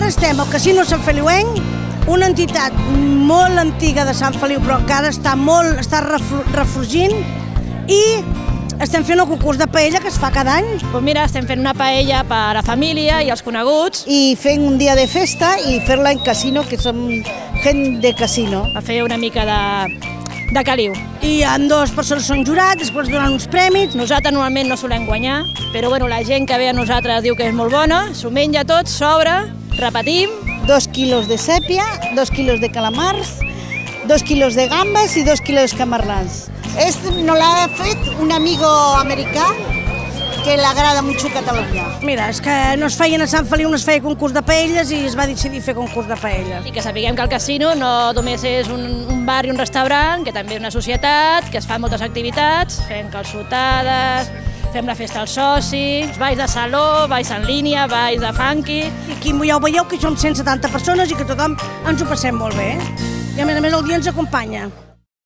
Ara estem al Casino Sant Feliuenc, una entitat molt antiga de Sant Feliu, però encara està refugint, i estem fent el concurs de paella que es fa cada any. Doncs mira, estem fent una paella per a la família i els coneguts. I fent un dia de festa i fer-la en casino, que som gent de casino. Per fer una mica de caliu. I hi ha dues persones que són jurats, després donen uns premis. Nosaltres normalment no solem guanyar, però bueno, la gent que ve a nosaltres diu que és molt bona, s'ho menja tot, sobra, repetim. 2 quilos de sèpia, 2 quilos de calamars, 2 quilos de gambes i 2 quilos de camarlans. No l'ha fet un amigo americà que l'agrada molt a Catalunya. Mira, és que no es feien a Sant Feliu, no es feia concurs de paelles i es va decidir fer concurs de paelles. I que sapiguem que el casino no només és un bar i un restaurant, que també és una societat, que es fan moltes activitats, fem calçotades, fem la festa als socis, balls de saló, balls en línia, balls de funky. I aquí ja ho veieu que som 170 persones i que tothom ens ho passem molt bé. I a més el dia ens acompanya.